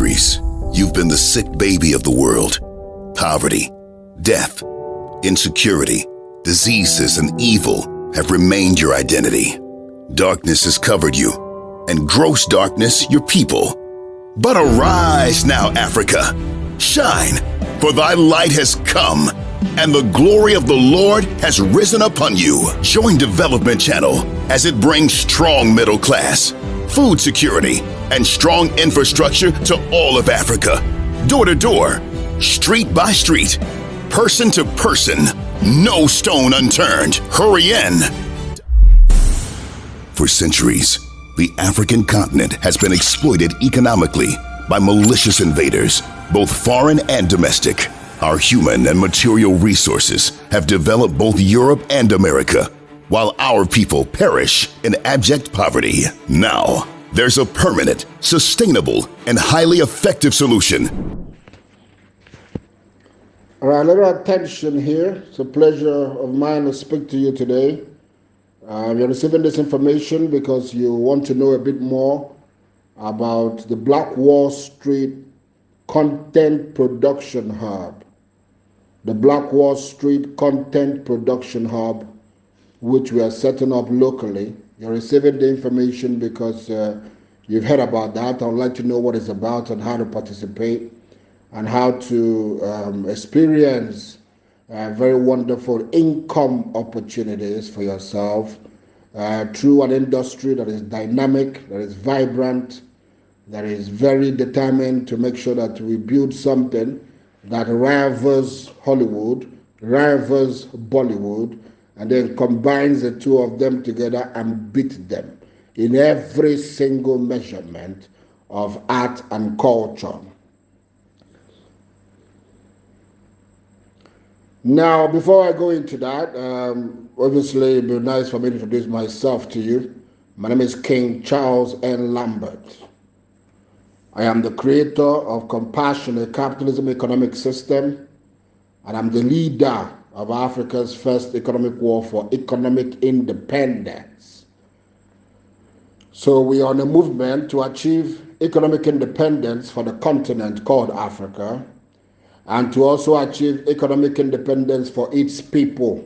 centuries, you've been the sick baby of the world. Poverty, death, insecurity, diseases, and evil have remained your identity. Darkness has covered you, and gross darkness your people. But arise now, Africa. Shine, for thy light has come, and the glory of the Lord has risen upon you. Join Development Channel as it brings strong middle class, food security, and strong infrastructure to all of Africa. Door to door, street by street, person to person, no stone unturned. Hurry in. For centuries, the African continent has been exploited economically by malicious invaders, both foreign and domestic. Our human and material resources have developed both Europe and America, while our people perish in abject poverty. Now, there's a permanent, sustainable, and highly effective solution. All right, a little attention here. It's a pleasure of mine to speak to you today. You're receiving this information because you want to know a bit more about the Black Wall Street Content Production Hub. The Black Wall Street Content Production Hub, which we are setting up locally. You're receiving the information because you've heard about that. I would like to know what it's about and how to participate and how to experience very wonderful income opportunities for yourself through an industry that is dynamic, that is vibrant, that is very determined to make sure that we build something that rivals Hollywood, rivals Bollywood, and then combines the two of them together and beat them in every single measurement of art and culture. Now, before I go into that, obviously it'd be nice for me to introduce myself to you. My name is King Charles N. Lambert. I am the creator of Compassionate Capitalism Economic System, and I'm the leader of Africa's first economic war for economic independence. So we are on a movement to achieve economic independence for the continent called Africa, and to also achieve economic independence for its people.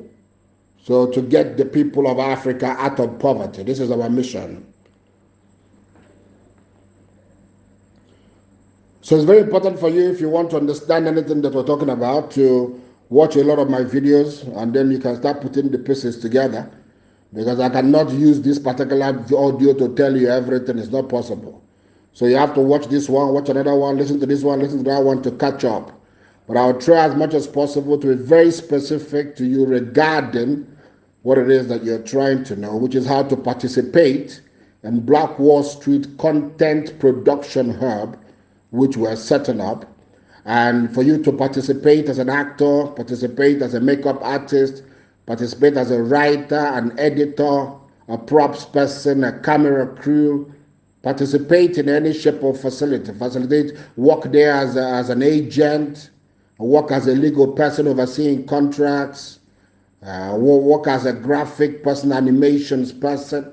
So to get the people of Africa out of poverty. This is our mission. So it's very important for you, if you want to understand anything that we're talking about, to watch a lot of my videos, and then you can start putting the pieces together, because I cannot use this particular audio to tell you everything. It's not possible. So you have to watch this one, watch another one, listen to this one, listen to that one to catch up. But I'll try as much as possible to be very specific to you regarding what it is that you're trying to know, which is how to participate in Black Wall Street Content Production Hub, which we're setting up. And for you to participate as an actor, participate as a makeup artist, participate as a writer, an editor, a props person, a camera crew, participate in any shape or facilitate, work there as an agent, work as a legal person overseeing contracts, work as a graphic person, animations person.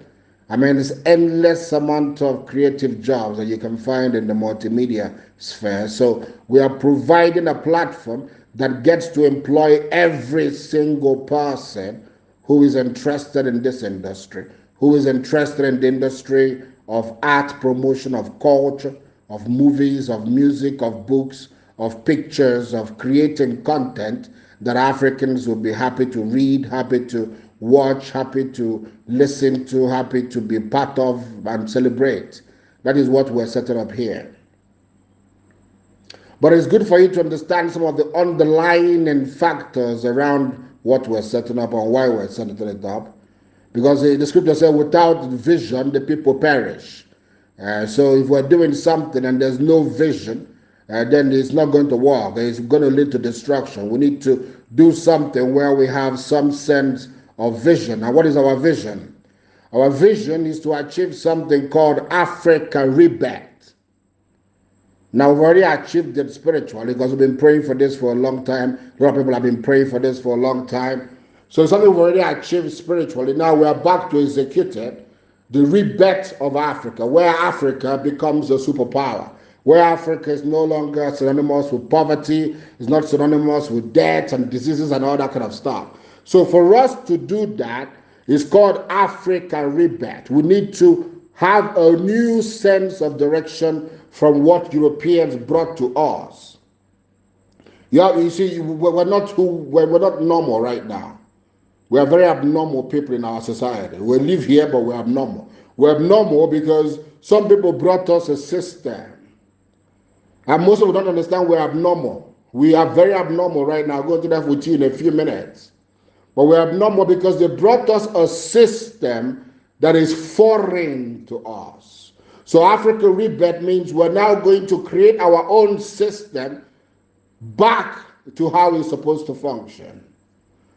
I mean, there's endless amount of creative jobs that you can find in the multimedia sphere. So we are providing a platform that gets to employ every single person who is interested in this industry, who is interested in the industry of art promotion, of culture, of movies, of music, of books, of pictures, of creating content that Africans will be happy to read, happy to watch, happy to listen to, happy to be part of and celebrate. That is what we're setting up here. But it's good for you to understand some of the underlying factors around what we're setting up and why we're setting it up. Because the scripture says, without vision, the people perish. So if we're doing something and there's no vision, then it's not going to work. It's going to lead to destruction. We need to do something where we have some sense of vision. Now, what is our vision? Our vision is to achieve something called Africa rebirth. Now, we've already achieved it spiritually because we've been praying for this for a long time. A lot of people have been praying for this for a long time. So something we've already achieved spiritually. Now we are back to execute it, the rebirth of Africa, where Africa becomes a superpower, where Africa is no longer synonymous with poverty, it's not synonymous with death and diseases and all that kind of stuff. So for us to do that, it's called Africa rebirth. We need to have a new sense of direction from what Europeans brought to us. Yeah, you see, we're not normal right now. We are very abnormal people in our society. We live here, but we're abnormal. We're abnormal because some people brought us a system. And most of us don't understand we're abnormal. We are very abnormal right now. I'll go into that with you in a few minutes. But we're abnormal because they brought us a system that is foreign to us. So Africa rebirth means we're now going to create our own system back to how it's supposed to function.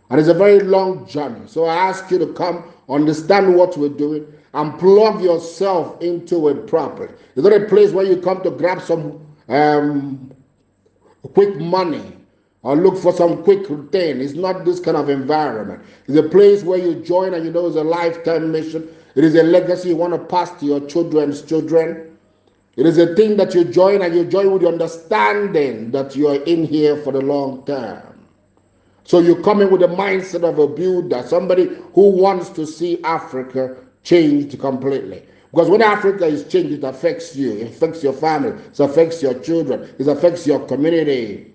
And it's a very long journey. So I ask you to come, understand what we're doing, and plug yourself into it properly. It's not a place where you come to grab some quick money or look for some quick thing. It's not this kind of environment. It's a place where you join and you know it's a lifetime mission. It is a legacy you want to pass to your children's children. It is a thing that you join, and you join with the understanding that you are in here for the long term. So you come in with the mindset of a builder, somebody who wants to see Africa changed completely. Because when Africa is changed, it affects you, it affects your family, it affects your children, it affects your community.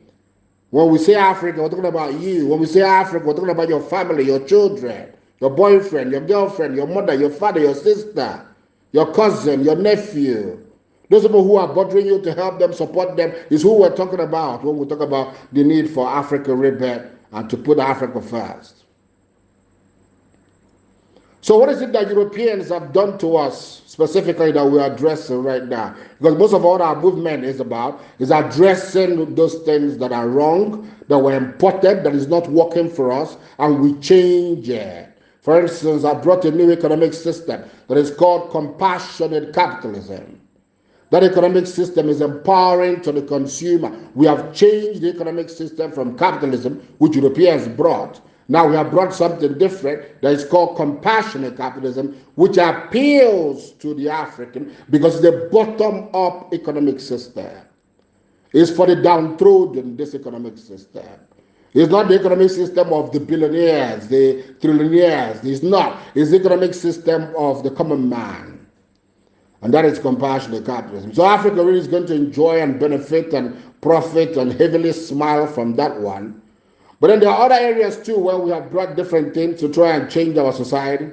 When we say Africa, we're talking about you. When we say Africa, we're talking about your family, your children, your boyfriend, your girlfriend, your mother, your father, your sister, your cousin, your nephew. Those people who are bothering you to help them, support them, is who we're talking about when we talk about the need for Africa rebirth and to put Africa first. So what is it that Europeans have done to us specifically that we're addressing right now? Because most of what our movement is about is addressing those things that are wrong, that were imported, that is not working for us, and we change it. For instance, I brought a new economic system that is called compassionate capitalism. That economic system is empowering to the consumer. We have changed the economic system from capitalism, which Europeans brought. Now we have brought something different that is called compassionate capitalism, which appeals to the African because it's the bottom-up economic system. It's for the downtrodden, this economic system. It's not the economic system of the billionaires, the trillionaires. It's not. It's the economic system of the common man. And that is compassionate capitalism. So Africa really is going to enjoy and benefit and profit and heavily smile from that one. But then there are other areas too where we have brought different things to try and change our society.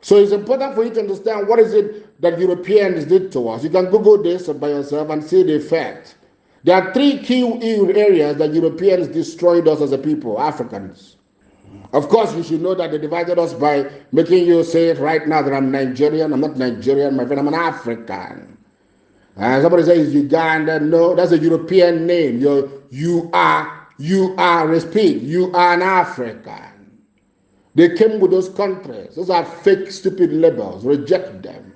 So it's important for you to understand what is it that Europeans did to us. You can Google this by yourself and see the effect. There are three key areas that Europeans destroyed us as a people, Africans. Of course, you should know that they divided us by making you say it right now that I'm Nigerian. I'm not Nigerian, my friend. I'm an African. And somebody says Uganda. No, that's a European name. You are, repeat, you are an African. They came with those countries. Those are fake, stupid labels. Reject them.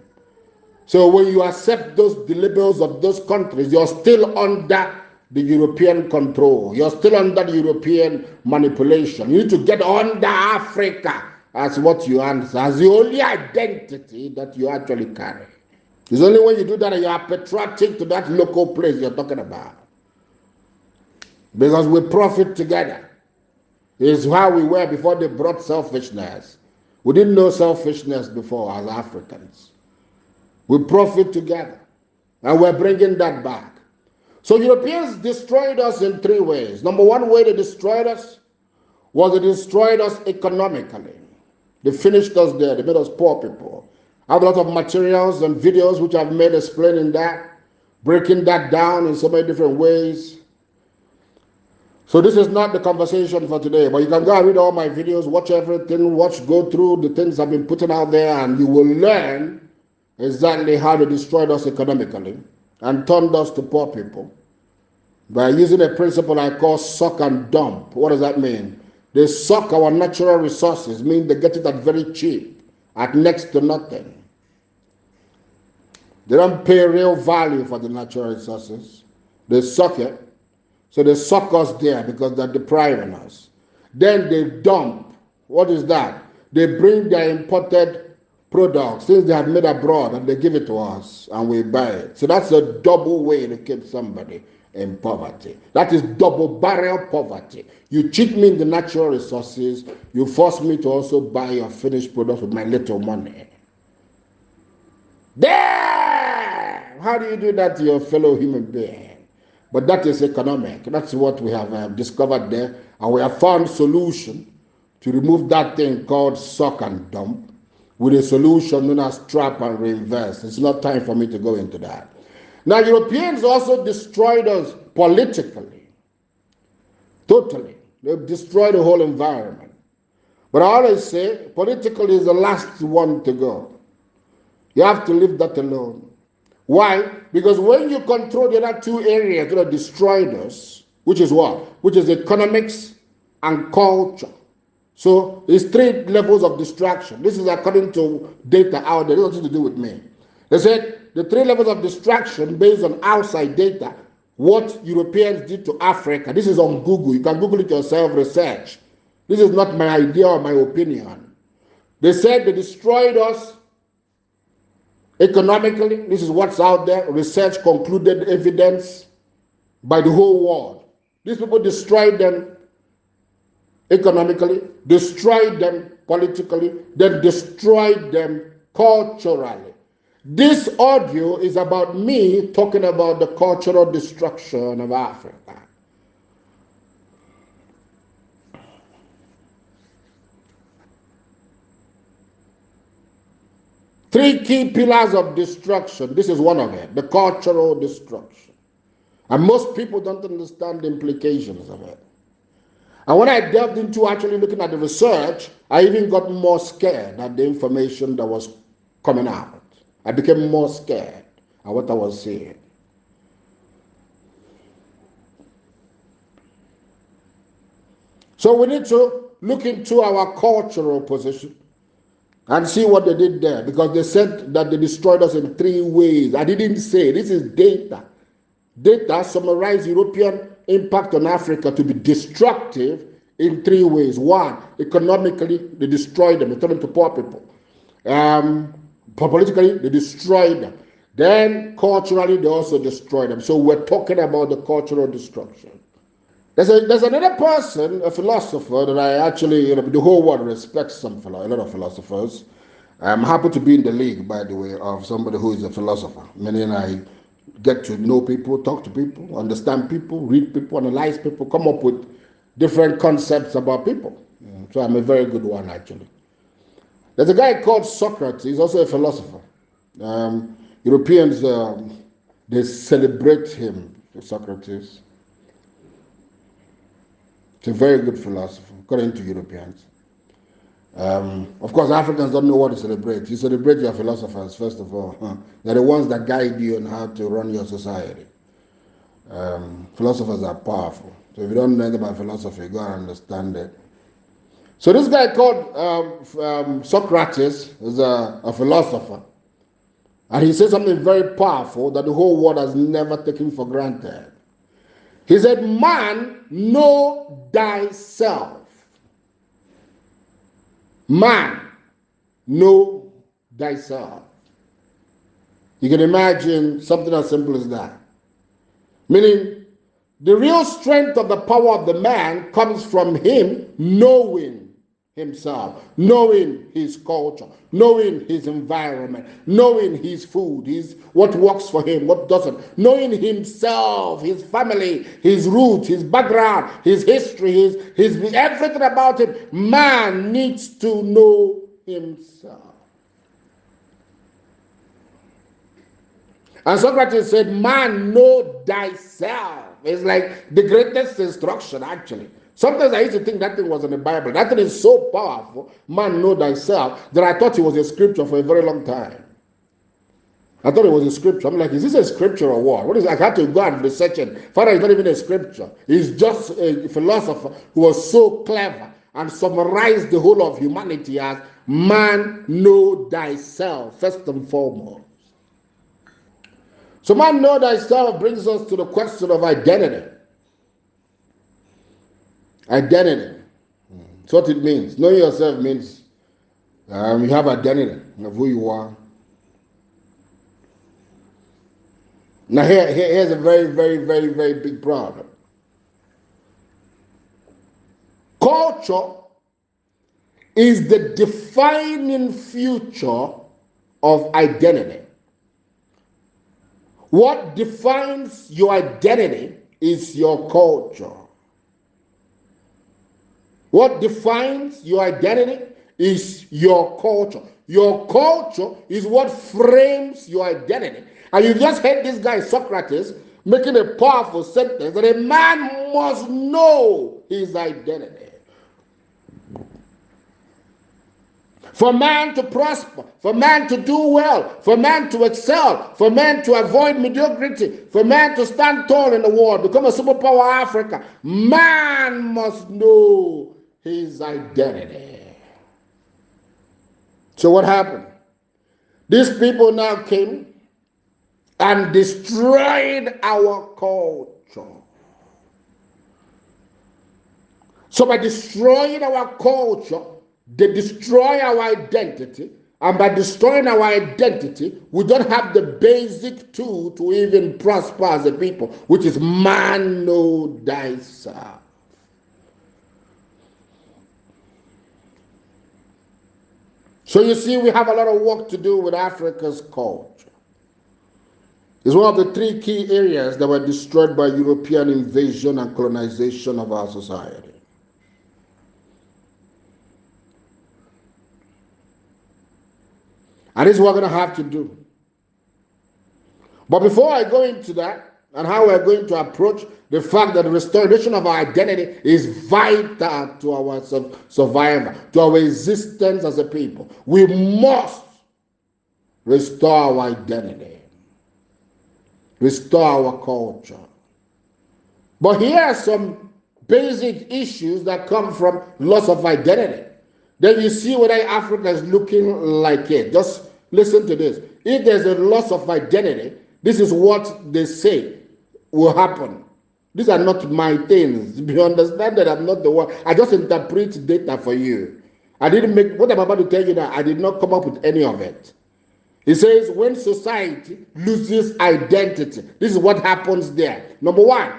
So when you accept the labels of those countries, you're still under the European control. You're still under the European manipulation. You need to get under Africa as what you answer, as the only identity that you actually carry. It's only when you do that you are patriotic to that local place you're talking about. Because we profit together. It's how we were before they brought selfishness. We didn't know selfishness before as Africans. We profit together. And we're bringing that back. So Europeans destroyed us in three ways. Number one way they destroyed us was they destroyed us economically. They finished us there. They made us poor people. I have a lot of materials and videos which I've made explaining that, breaking that down in so many different ways. So this is not the conversation for today, but you can go and read all my videos, watch everything, go through the things I've been putting out there, and you will learn exactly how they destroyed us economically and turned us to poor people by using a principle I call suck and dump. What does that mean? They suck our natural resources, meaning they get it at very cheap, at next to nothing. They don't pay real value for the natural resources. They suck it. So they suck us there because they're depriving us. Then they dump. What is that? They bring their imported products, things they have made abroad, and they give it to us and we buy it. So that's a double way to keep somebody in poverty. That is double barrel poverty. You cheat me in the natural resources, you force me to also buy your finished products with my little money. Damn! How do you do that to your fellow human being? But that is economic. That's what we have discovered there, and we have found solution to remove that thing called suck and dump with a solution known as trap and reinvest. It's not time for me to go into that. Now, Europeans also destroyed us politically. Totally. They've destroyed the whole environment. But I always say, politically is the last one to go. You have to leave that alone. Why? Because when you control the other two areas that destroyed us, which is what? Which is economics and culture. So it's 3 levels of distraction. This is according to data out there. It has nothing to do with me. They said the 3 levels of distraction based on outside data, what Europeans did to Africa. This is on Google. You can Google it yourself, research. This is not my idea or my opinion. They said they destroyed us economically. This is what's out there. Research concluded evidence by the whole world. These people destroyed them economically, destroyed them politically, then destroyed them culturally. This audio is about me talking about the cultural destruction of Africa. Three key pillars of destruction. This is one of it, the cultural destruction. And most people don't understand the implications of it. And when I delved into actually looking at the research, I even got more scared at the information that was coming out. I became more scared at what I was seeing. So we need to look into our cultural position and see what they did there, because they said that they destroyed us in 3 ways. I didn't say, this is data. Data summarize European impact on Africa to be destructive in 3 ways. 1, economically, they destroyed them, they turned into poor people. Politically, they destroyed them. Then, culturally, they also destroyed them. So we're talking about the cultural destruction. There's another person, a philosopher, that I actually, the whole world respects a lot of philosophers. I'm happy to be in the league, by the way, of somebody who is a philosopher, meaning I get to know people, talk to people, understand people, read people, analyze people, come up with different concepts about people. So I'm a very good one, actually. There's a guy called Socrates, he's also a philosopher. Europeans, they celebrate him, Socrates. He's a very good philosopher, according to Europeans. Of course, Africans don't know what to celebrate. You celebrate your philosophers, first of all. They're the ones that guide you on how to run your society. Philosophers are powerful. So if you don't know anything about philosophy, go and understand it. So this guy called Socrates is a philosopher. And he said something very powerful that the whole world has never taken for granted. He said, man, know thyself. Man, know thyself. You can imagine something as simple as that. Meaning, the real strength of the power of the man comes from him knowing himself, knowing his culture, knowing his environment, knowing his food, what works for him, what doesn't, knowing himself, his family, his roots, his background, his history, his everything about him. Man needs to know himself. And Socrates said, man, know thyself. It's like the greatest instruction, actually. Sometimes I used to think that thing was in the Bible. That thing is so powerful, man, know thyself, that I thought it was a scripture for a very long time. I thought it was a scripture. I'm like, is this a scripture or what? What is? I had to go and research it. Father, it's not even a scripture. He's just a philosopher who was so clever and summarized the whole of humanity as man, know thyself, first and foremost. So man, know thyself brings us to the question of identity. Identity. That's what it means. Knowing yourself means You have identity of who you are. Now here's a very, very, very, very big problem. Culture is the defining future of identity. What defines your identity is your culture. What defines your identity is your culture. Your culture is what frames your identity. And you just heard this guy, Socrates, making a powerful sentence that a man must know his identity. For man to prosper, for man to do well, for man to excel, for man to avoid mediocrity, for man to stand tall in the world, become a superpower Africa, man must know his identity. So what happened? These people now came and destroyed our culture. So by destroying our culture, they destroy our identity, and by destroying our identity, we don't have the basic tool to even prosper as a people, which is man know thyself. So you see, we have a lot of work to do with Africa's culture. It's one of the three key areas that were destroyed by European invasion and colonization of our society. And this is what we're going to have to do. But before I go into that, and how we're going to approach the fact that the restoration of our identity is vital to our survival, to our existence as a people, we must restore our identity, restore our culture. But here are some basic issues that come from loss of identity. Then you see whether Africa is looking like it. Just listen to this. If there's a loss of identity, this is what they say will happen. These are not my things. You understand that I'm not the one. I just interpret data for you. I didn't make what I'm about to tell you now. I did not come up with any of it. It says when society loses identity, this is what happens there. Number one,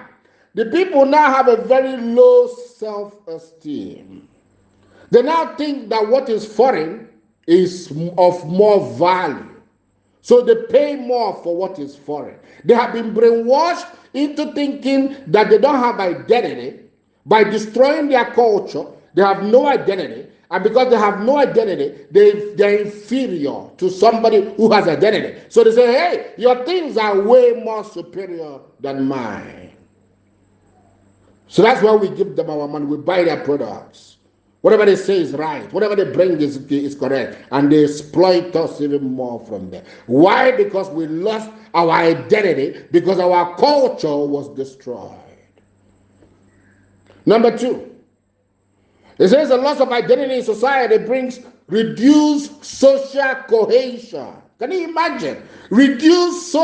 the people now have a very low self-esteem. They now think that what is foreign is of more value. So they pay more for what is foreign. They have been brainwashed into thinking that they don't have identity. By destroying their culture, they have no identity. And because they have no identity, they're inferior to somebody who has identity. So they say, hey, your things are way more superior than mine. So that's why we give them our money. We buy their products. Whatever they say is right. Whatever they bring is correct. And they exploit us even more from there. Why? Because we lost our identity, because our culture was destroyed. Number two, it says the loss of identity in society brings reduced social cohesion. Can you imagine? We reduce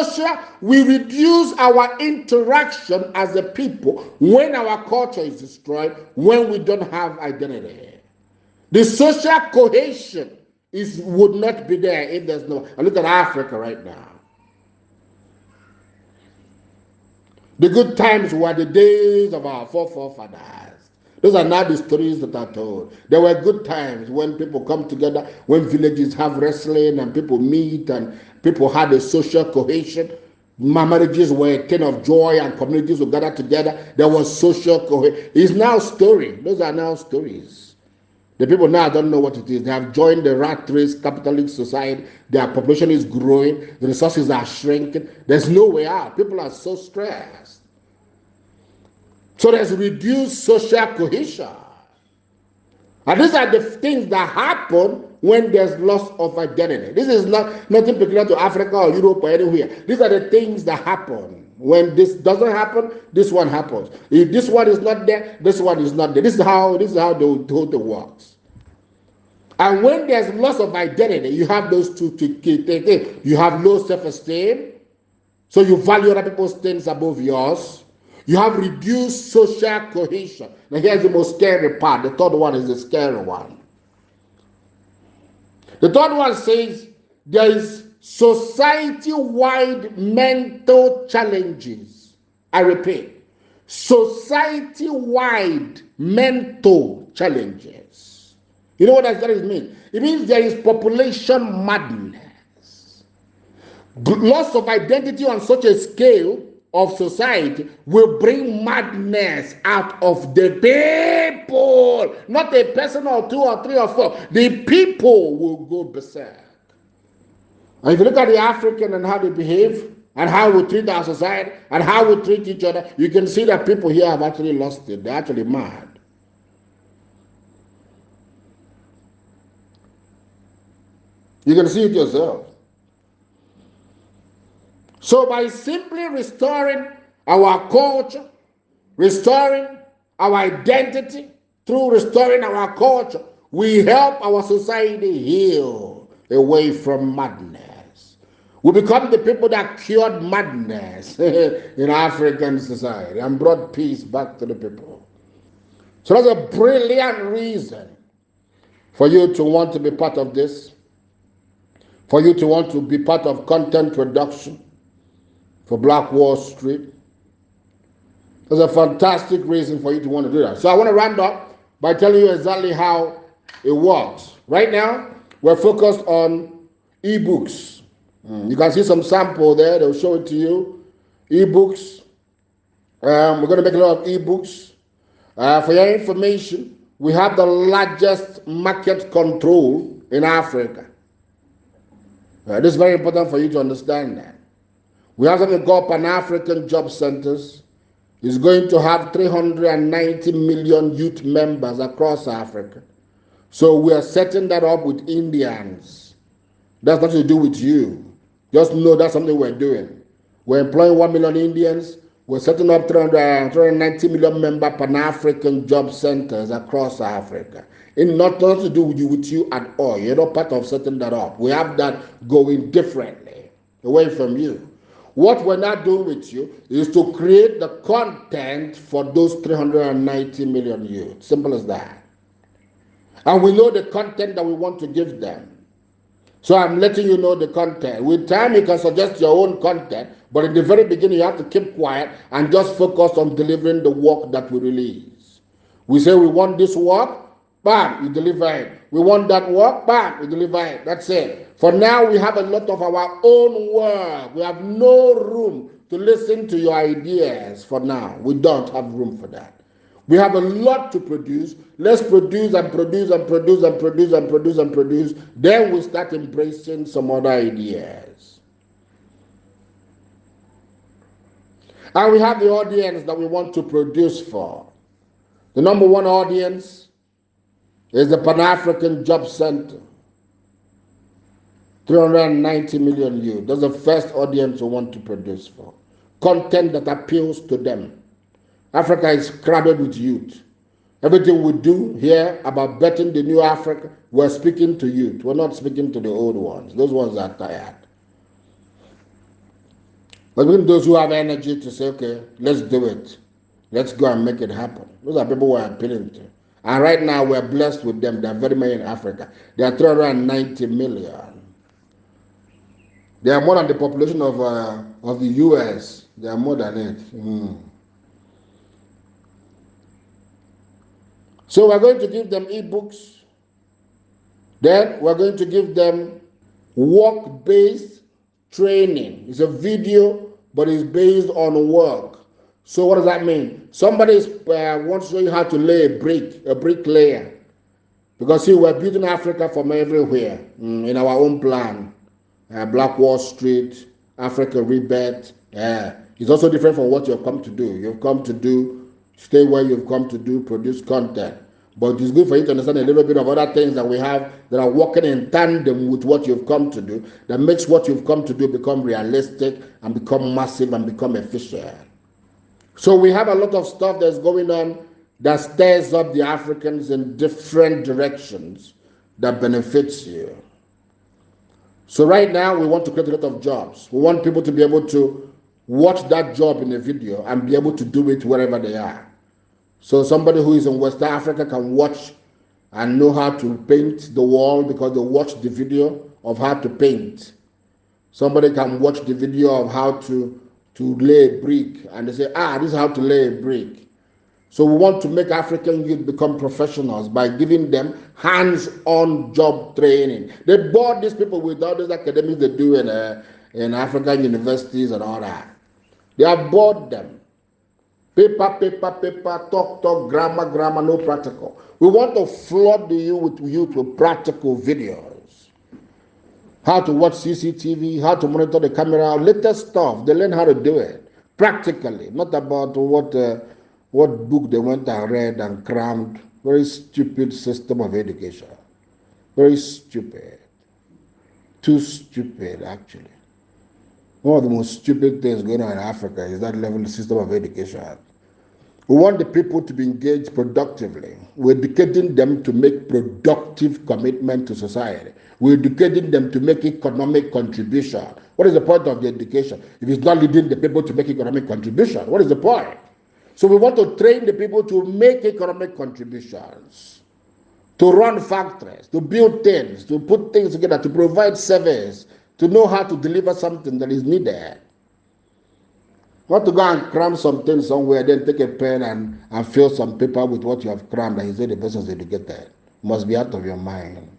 our interaction as a people when our culture is destroyed, when we don't have identity. The social cohesion would not be there if there's no. And look at Africa right now. The good times were the days of our forefathers. Those are not the stories that are told. There were good times when people come together, when villages have wrestling and people meet and people had a social cohesion. Marriages were a thing of joy and communities would gather together. There was social cohesion. It's now story. Those are now stories. The people now don't know what it is. They have joined the rat race capitalist society. Their population is growing. The resources are shrinking. There's no way out. People are so stressed. So there's reduced social cohesion. And these are the things that happen when there's loss of identity. This is nothing peculiar to Africa or Europe or anywhere. These are the things that happen. When this doesn't happen, this one happens. If this one is not there, this one is not there. This is how the whole thing works. And when there's loss of identity, you have those two key things. You have low self-esteem, so you value other people's things above yours. You have reduced social cohesion. Now here's the most scary part. The third one is the scary one. The third one says there is society-wide mental challenges. I repeat, society-wide mental challenges. You know what that means? It means there is population madness. Loss of identity on such a scale of society will bring madness out of the people. Not a person or two or three or four. The people will go berserk. And if you look at the African and how they behave, and how we treat our society, and how we treat each other, you can see that people here have actually lost it. They're actually mad. You can see it yourself. So by simply restoring our culture, restoring our identity, through restoring our culture, we help our society heal away from madness. We become the people that cured madness in African society and brought peace back to the people. So that's a brilliant reason for you to want to be part of this, for you to want to be part of content production for Black Wall Street. There's a fantastic reason for you to want to do that. So I want to round up by telling you exactly how it works. Right now, we're focused on ebooks. You can see some sample there. They'll show it to you. Ebooks. We're going to make a lot of ebooks. For your information, we have the largest market control in Africa. This is very important for you to understand that. We have something called Pan-African Job Centers. It's going to have 390 million youth members across Africa. So we are setting that up with Indians. That's nothing to do with you. Just know that's something we're doing. We're employing 1 million Indians. We're setting up 390 million member Pan-African Job Centers across Africa. It's not to do with you at all. You're not part of setting that up. We have that going differently, away from you. What we're not doing with you is to create the content for those 390 million youth. Simple as that. And we know the content that we want to give them. So I'm letting you know the content. With time, you can suggest your own content, but in the very beginning, you have to keep quiet and just focus on delivering the work that we release. We say we want this work, bam, you deliver it. We want that work, bam, you deliver it. That's it. For now, we have a lot of our own work. We have no room to listen to your ideas for now. We don't have room for that. We have a lot to produce. Let's produce and produce and produce and produce and produce and produce. Then we start embracing some other ideas. And we have the audience that we want to produce for. The number one audience is the Pan-African Job Center. 390 million youth. That's the first audience we want to produce for. Content that appeals to them. Africa is crowded with youth. Everything we do here about betting the new Africa, we're speaking to youth. We're not speaking to the old ones. Those ones are tired. But even those who have energy to say, okay, let's do it. Let's go and make it happen. Those are people we're appealing to. And right now, we're blessed with them. There are very many in Africa. There are 390 million. They are more than the population of the US. They are more than it. So we're going to give them ebooks. Then we're going to give them work-based training. It's a video, but it's based on work. So what does that mean? Somebody wants to show you how to lay a bricklayer. Because see, we're building Africa from everywhere in our own plan. Black Wall Street, Africa rebirth. It's also different from what you've come to do. You've come to do, stay where you've come to do, produce content. But it's good for you to understand a little bit of other things that we have that are working in tandem with what you've come to do, that makes what you've come to do become realistic and become massive and become efficient. So we have a lot of stuff that's going on that stirs up the Africans in different directions that benefits you. So right now, we want to create a lot of jobs. We want people to be able to watch that job in a video and be able to do it wherever they are. So somebody who is in West Africa can watch and know how to paint the wall because they watch the video of how to paint. Somebody can watch the video of how to lay a brick and they say, this is how to lay a brick. So we want to make African youth become professionals by giving them hands-on job training. They bored these people with all those academics they do in African universities and all that. They have bored them. Paper, talk, grammar, no practical. We want to flood the youth with practical videos. How to watch CCTV, how to monitor the camera, latest stuff. They learn how to do it practically, not about what book they went and read and crammed. Very stupid system of education. Very stupid. Too stupid, actually. One of the most stupid things going on in Africa is that level of system of education. We want the people to be engaged productively. We're educating them to make productive commitment to society. We're educating them to make economic contribution. What is the point of the education? If it's not leading the people to make economic contribution, what is the point? So we want to train the people to make economic contributions, to run factories, to build things, to put things together, to provide service, to know how to deliver something that is needed. Not to go and cram something somewhere, then take a pen and fill some paper with what you have crammed and you say the person is educated. Must be out of your mind.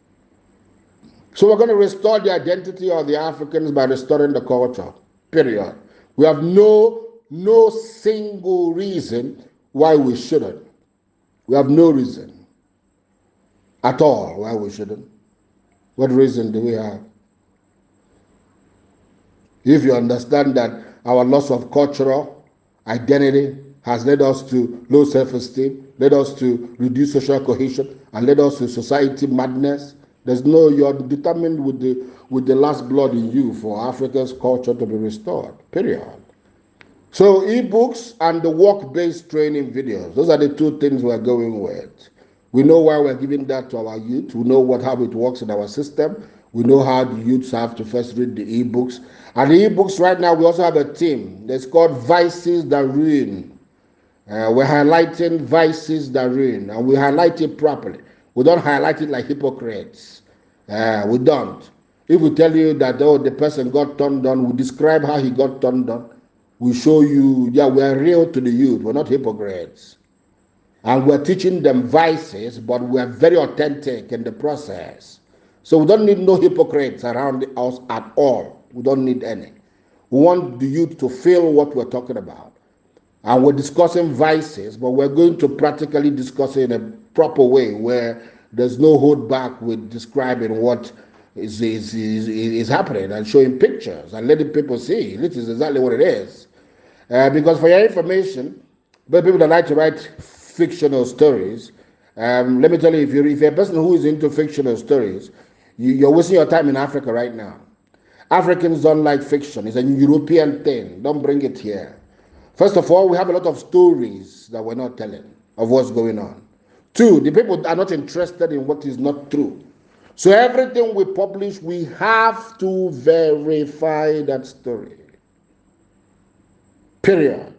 So we're going to restore the identity of the Africans by restoring the culture, period. We have no single reason why we shouldn't. We have no reason at all why we shouldn't. What reason do we have? If you understand that our loss of cultural identity has led us to low self-esteem, led us to reduce social cohesion, and led us to society madness, you're determined with the last blood in you for Africa's culture to be restored, period. So ebooks and the work-based training videos, those are the two things we're going with. We know why we're giving that to our youth. We know how it works in our system. We know how the youths have to first read the ebooks. And the ebooks right now, we also have a team that's called Vices That Ruin. We're highlighting vices that ruin, and we highlight it properly. We don't highlight it like hypocrites. We don't. If we tell you that, the person got turned on, we describe how he got turned on. We show you, we're real to the youth. We're not hypocrites. And we're teaching them vices, but we're very authentic in the process. So we don't need no hypocrites around us at all. We don't need any. We want the youth to feel what we're talking about. And we're discussing vices, but we're going to practically discuss it in a proper way where there's no hold back with describing what is happening and showing pictures and letting people see. This is exactly what it is. Because for your information, but people that like to write fictional stories, let me tell you, if you're a person who is into fictional stories, you're wasting your time in Africa right now. Africans don't like fiction. It's a European thing. Don't bring it here. First of all, we have a lot of stories that we're not telling of what's going on. Two, the people are not interested in what is not true. So everything we publish, we have to verify that story. Period.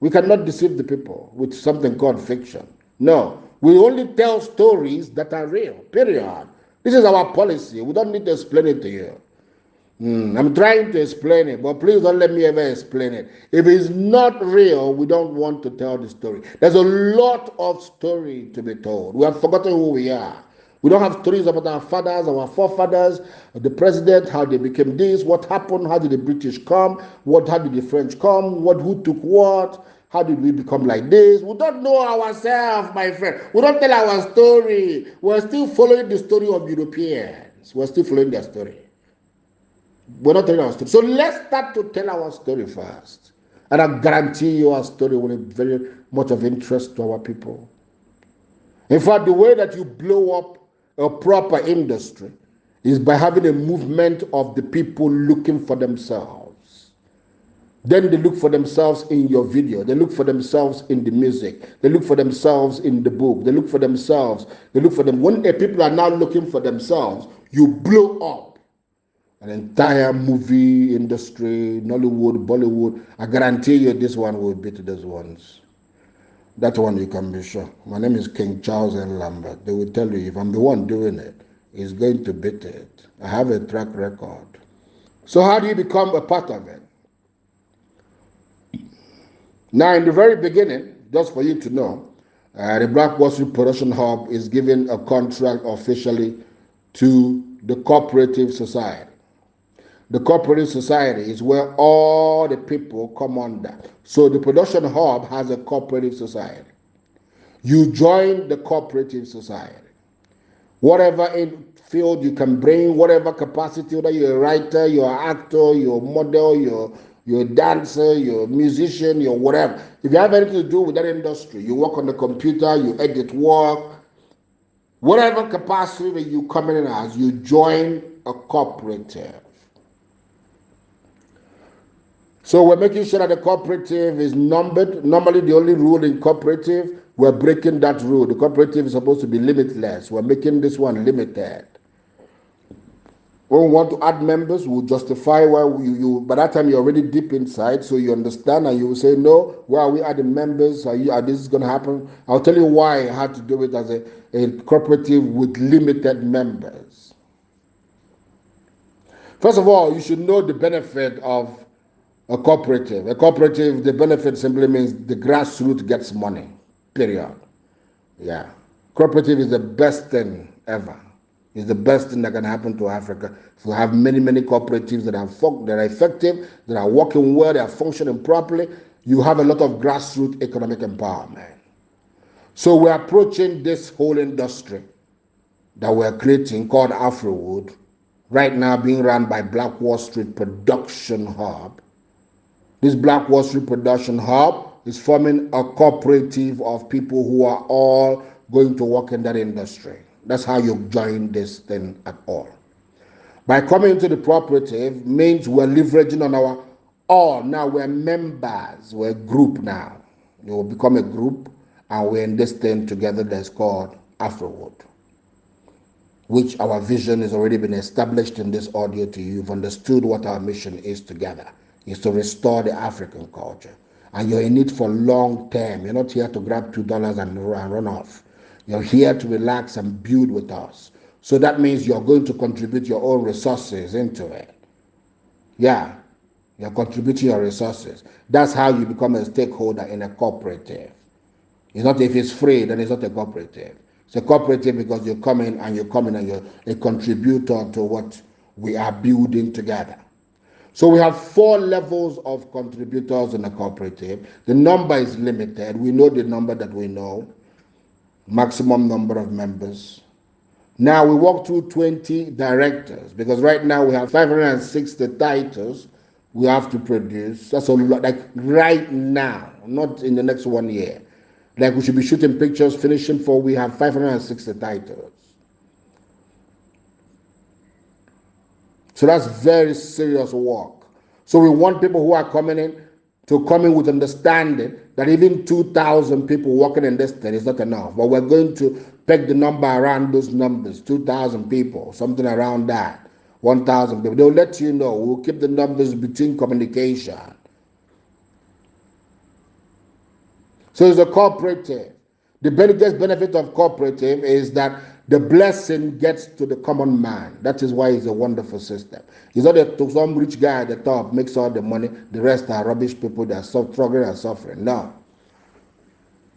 We cannot deceive the people with something called fiction. No, we only tell stories that are real. Period. This is our policy. We don't need to explain it to you. I'm trying to explain it, but please don't let me ever explain it. If it's not real, we don't want to tell the story. There's a lot of story to be told. We have forgotten who we are. We don't have stories about our fathers, our forefathers, the president, how they became this, what happened, how did the British come, how did the French come, who took what, how did we become like this. We don't know ourselves, my friend. We don't tell our story. We're still following the story of Europeans. We're still following their story. We're not telling our story. So let's start to tell our story first. And I guarantee you our story will be very much of interest to our people. In fact, the way that you blow up a proper industry is by having a movement of the people looking for themselves. Then they look for themselves in your video. They look for themselves in the music. They look for themselves in the book. They look for themselves. When people are now looking for themselves, you blow up an entire movie industry, Nollywood, Bollywood. I guarantee you this one will beat those ones. That one you can be sure. My name is King Charles and Lambert. They will tell you if I'm the one doing it, it's going to beat it. I have a track record. So how do you become a part of it? Now, in the very beginning, just for you to know, the Black Wall Street Production Hub is giving a contract officially to the Cooperative Society. The Cooperative Society is where all the people come under. So the Production Hub has a Cooperative Society. You join the Cooperative Society. Whatever field you can bring, whatever capacity, whether you're a writer, you're an actor, you're a model, you're a dancer, you're a musician, you're whatever. If you have anything to do with that industry, you work on the computer, you edit work, whatever capacity that you come in as, you join a cooperative. So we're making sure that the cooperative is numbered. Normally, the only rule in cooperative, we're breaking that rule. The cooperative is supposed to be limitless. We're making this one limited. When we want to add members, we'll justify why by that time you're already deep inside, so you understand, and you will say, no, why are we adding members? Are this going to happen? I'll tell you why I had to do it as a cooperative with limited members. First of all, you should know the benefit of a cooperative. A cooperative, the benefit simply means the grassroots gets money, period. Yeah. Cooperative is the best thing ever. It's the best thing that can happen to Africa. If we have many, many cooperatives that are effective, that are working well, they are functioning properly, you have a lot of grassroots economic empowerment. So we're approaching this whole industry that we're creating called Afrowood, right now being run by Black Wall Street Production Hub. This Black Wall Street Production Hub is forming a cooperative of people who are all going to work in that industry. That's how you join this thing at all. By coming into the cooperative means we're leveraging on our all. Now we're members, we're a group now. You will become a group, and we're in this thing together that's called Afrowood, which our vision has already been established in this audio to you. You've understood what our mission is together. Is to restore the African culture. And you're in it for long term. You're not here to grab $2 and run off. You're here to relax and build with us. So that means you're going to contribute your own resources into it. Yeah, you're contributing your resources. That's how you become a stakeholder in a cooperative. It's not if it's free, then it's not a cooperative. It's a cooperative because you come in and you're a contributor to what we are building together. So we have 4 levels of contributors in a cooperative. The number is limited. We know the number that we know, maximum number of members. Now we walk through 20 directors because right now we have 560 titles we have to produce. That's a lot, like right now, not in the next 1 year. Like we should be shooting pictures, finishing for, we have 560 titles. So that's very serious work. So we want people who are coming in to come in with understanding that even 2,000 people working in this thing is not enough. But we're going to peg the number around those numbers, 2,000 people, something around that, 1,000 people. They'll let you know. We'll keep the numbers between communication. So it's a cooperative. The biggest benefit of cooperative is that the blessing gets to the common man. That is why it's a wonderful system. It's not that some rich guy at the top makes all the money, the rest are rubbish people that are struggling and suffering. No.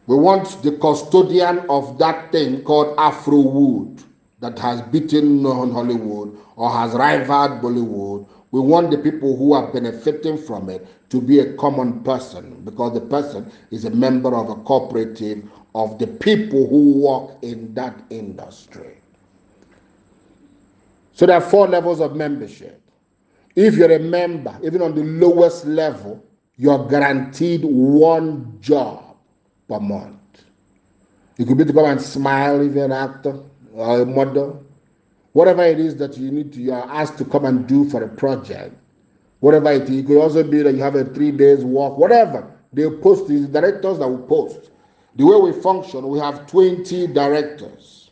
We want the custodian of that thing called Afrowood that has beaten Hollywood or has rivaled Bollywood. We want the people who are benefiting from it to be a common person, because the person is a member of a cooperative of the people who work in that industry. So there are 4 levels of membership. If you're a member, even on the lowest level, you're guaranteed 1 job per month. It could be to come and smile if you're an actor or a model. Whatever it is that you are asked to come and do for a project, whatever it is. It could also be that you have a 3 days walk, whatever. They'll post, these directors that will post. The way we function, we have 20 directors.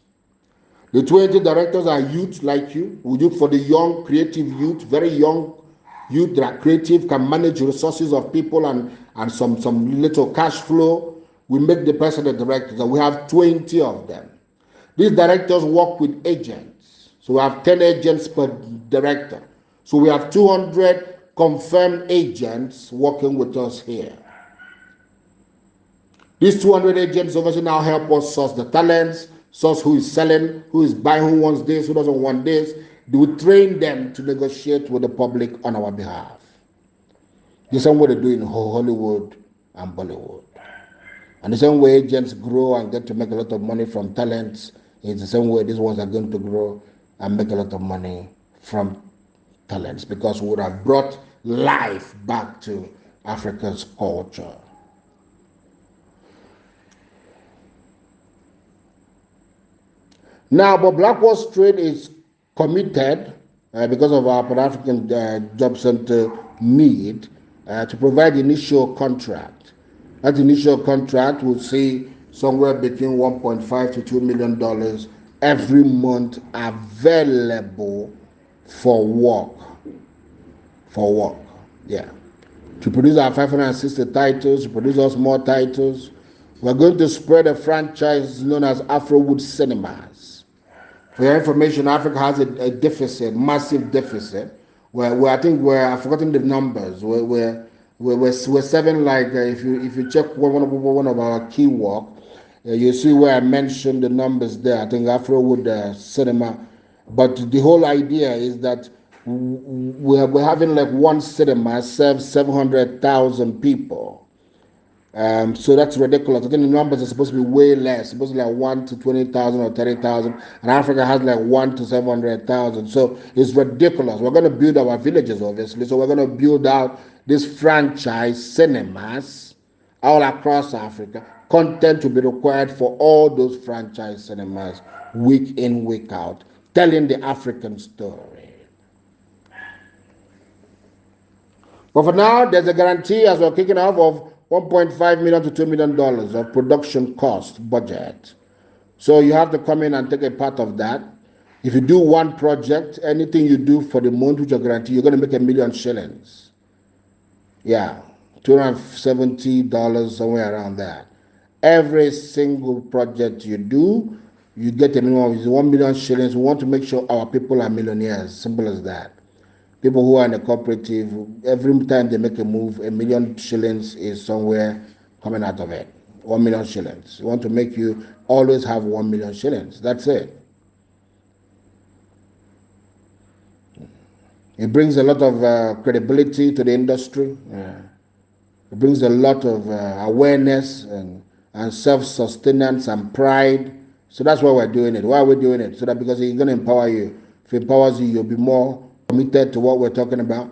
The 20 directors are youth like you. We do for the young, creative youth, very young youth that are creative, can manage resources of people and some little cash flow. we make the person a director. So we have 20 of them. These directors work with agents. So we have 10 agents per director. So we have 200 confirmed agents working with us here. These 200 agents obviously now help us source the talents, source who is selling, who is buying, who wants this, who doesn't want this. We train them to negotiate with the public on our behalf. The same way they do in Hollywood and Bollywood. And the same way agents grow and get to make a lot of money from talents, it's the same way these ones are going to grow and make a lot of money from talents, because we would have brought life back to Africa's culture. Now, but Black Wall Street is committed, because of our Pan-African Job Center need, to provide the initial contract. That initial contract will see somewhere between $1.5 to $2 million every month available for work. Yeah. To produce our 560 titles, to produce us more titles. We're going to spread a franchise known as Afrowood Cinemas. For your information, Africa has a deficit, massive deficit. I've forgotten the numbers. We're serving, like, if you check one of our key work, you see where I mentioned the numbers there. I think Afrowood Cinema, but the whole idea is that we're having like one cinema serves 700,000 people. So that's ridiculous. I think the numbers are supposed to be way less, supposed to be like 1 to 20,000 or 30,000, and Africa has like 1 to 700,000. So it's ridiculous. We're going to build our villages, obviously. So we're going to build out these franchise cinemas all across Africa. Content to be required for all those franchise cinemas, week in, week out, telling the African story. But for now, there's a guarantee, as we're kicking off, of $1.5 million to $2 million of production cost budget. So you have to come in and take a part of that. If you do one project, anything you do for the month, which you're guaranteed, you're going to make $1 million shillings. Yeah, $270, somewhere around that. Every single project you do, you get a minimum of 1 million shillings. We want to make sure our people are millionaires. Simple as that. People who are in a cooperative, every time they make a move, $1 million shillings is somewhere coming out of it. 1 million shillings. We want to make you always have 1 million shillings. That's it. It brings a lot of credibility to the industry. It brings a lot of awareness and self-sustenance and pride. So that's why we're doing it. Why are we doing it? So that because it's going to empower you. If it empowers you, you'll be more committed to what we're talking about.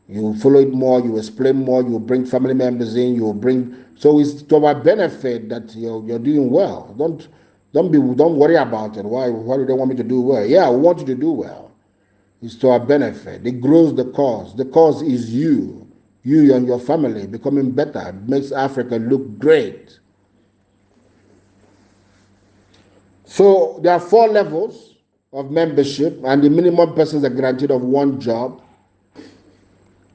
You will follow it more, you will explain more, you will bring family members in, you will bring, so it's to our benefit that you're doing well. Don't worry about it. Why do they want me to do well? Yeah, we want you to do well. It's to our benefit. It grows the cause. The cause is you and your family becoming better. It makes Africa look great. So there are 4 levels of membership, and the minimum persons are guaranteed of 1 job.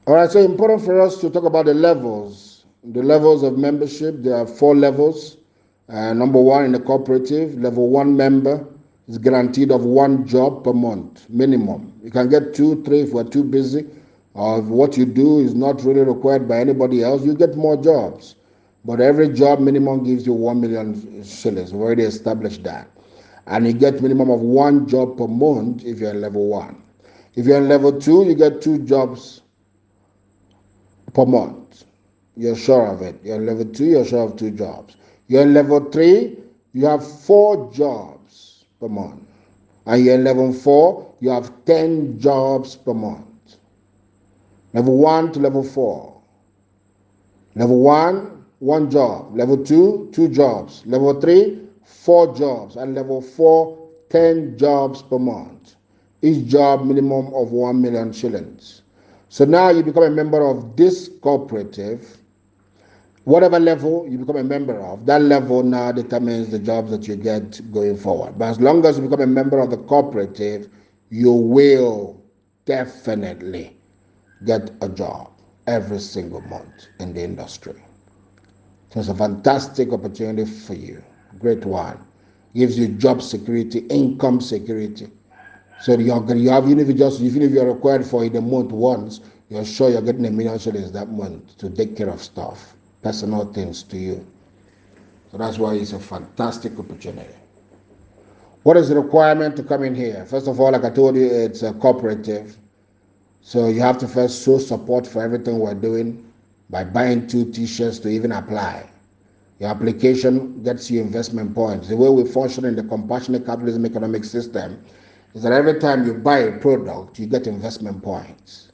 All right, so important for us to talk about the levels of membership. There are 4 levels. Number 1, in the cooperative, level 1 member is guaranteed of 1 job per month, minimum. You can get 2, 3 if we're too busy, or if what you do is not really required by anybody else, you get more jobs. But every job minimum gives you 1 million shillings. We've already established that. And you get minimum of 1 job per month if you're in level 1. If you're in level 2, you get 2 jobs per month. You're sure of it. You're in level 2, you're sure of 2 jobs. You're in level 3, you have 4 jobs per month. And you're in level 4, you have 10 jobs per month. Level 1 to level 4. Level 1, 1 job. Level 2, 2 jobs. Level 3, 4 jobs, and level 4, 10 jobs per month. Each job minimum of 1 million shillings. So now you become a member of this cooperative. Whatever level you become a member of, that level now determines the jobs that you get going forward. But as long as you become a member of the cooperative, you will definitely get a job every single month in the industry. So it's a fantastic opportunity for you. Great one. Gives you job security, income security. So you have, even if you're required for it a month once, you're sure you're getting $1 million shillings that month to take care of stuff, personal things to you. So that's why it's a fantastic opportunity. What is the requirement to come in here? First of all, like I told you, it's a cooperative. So you have to first show support for everything we're doing by buying 2 t-shirts to even apply. Your application gets you investment points. The way we function in the compassionate capitalism economic system is that every time you buy a product, you get investment points.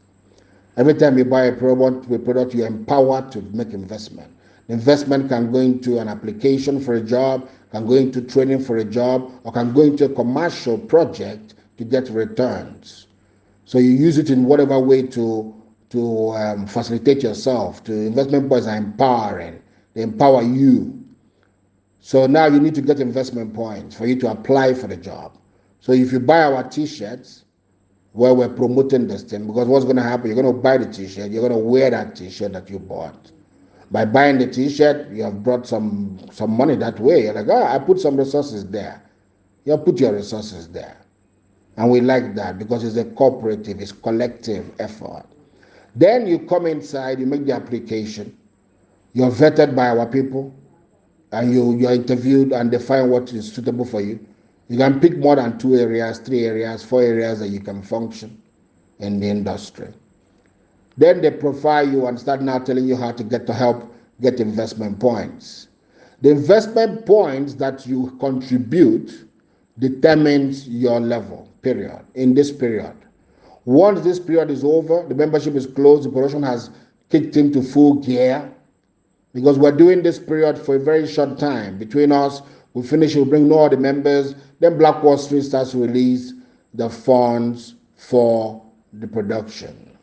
Every time you buy a product, you're empowered to make investment. The investment can go into an application for a job, can go into training for a job, or can go into a commercial project to get returns. So you use it in whatever way to facilitate yourself. Investment points are empowering. They empower you. So now you need to get investment points for you to apply for the job. So if you buy our t-shirts, where we're promoting this thing, because what's going to happen, you're going to buy the t-shirt, you're going to wear that t-shirt that you bought. By buying the t-shirt, you have brought some money that way. You're like, I put some resources there. You put your resources there. And we like that because it's a cooperative, it's collective effort. Then you come inside, you make the application, you're vetted by our people, and you're interviewed and they find what is suitable for you. You can pick more than 2 areas, 3 areas, 4 areas that you can function in the industry. Then they profile you and start now telling you how to help get investment points. The investment points that you contribute determines your level, period, in this period. Once this period is over, the membership is closed, the production has kicked into full gear, because we're doing this period for a very short time. Between us, we finish, we'll bring all the members, then Black Wall Street starts to release the funds for the production.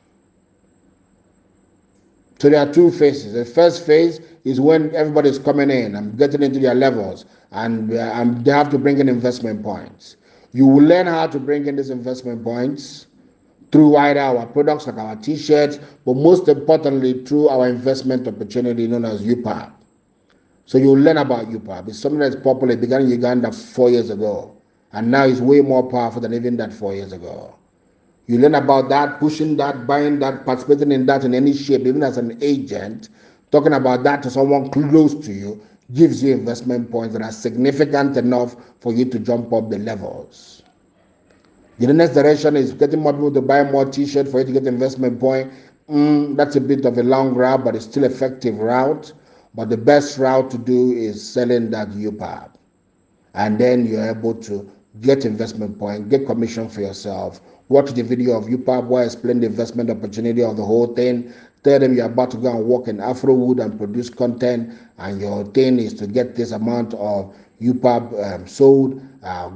So there are 2 phases. The first phase is when everybody's coming in and getting into their levels, and they have to bring in investment points. You will learn how to bring in these investment points through either our products like our t-shirts, but most importantly through our investment opportunity known as UPAP. So you'll learn about UPAP. It's something that's popular. It began in Uganda 4 years ago, and now it's way more powerful than even that 4 years ago. You learn about that, pushing that, buying that, participating in that in any shape, even as an agent, talking about that to someone close to you gives you investment points that are significant enough for you to jump up the levels. The next direction is getting more people to buy more t-shirts for you to get investment point. That's a bit of a long route, but it's still an effective route. But the best route to do is selling that UPAP. And then you're able to get investment point, get commission for yourself. Watch the video of UPAP where I explain the investment opportunity of the whole thing. Tell them you're about to go and work in Afrowood and produce content, and your thing is to get this amount of UPAP sold,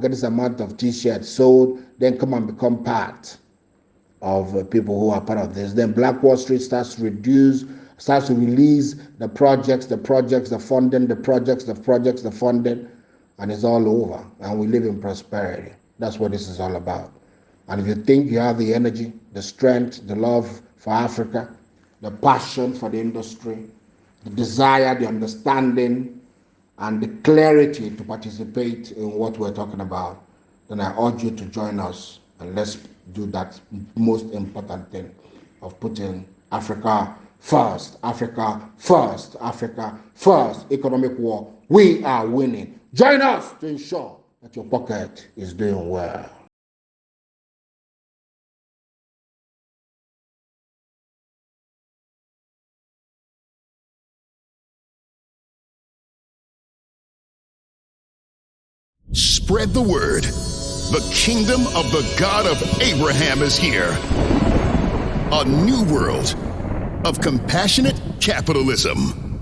get this amount of t-shirts sold, then come and become part of people who are part of this. Then Black Wall Street starts to release the projects, the funding, the funding, and it's all over. And we live in prosperity. That's what this is all about. And if you think you have the energy, the strength, the love for Africa, the passion for the industry, the desire, the understanding, and the clarity to participate in what we're talking about, then I urge you to join us, and let's do that most important thing of putting Africa first, Africa first, Africa first. Economic war, we are winning. Join us to ensure that your pocket is doing well. Spread the word. The kingdom of the God of Abraham is here. A new world of compassionate capitalism.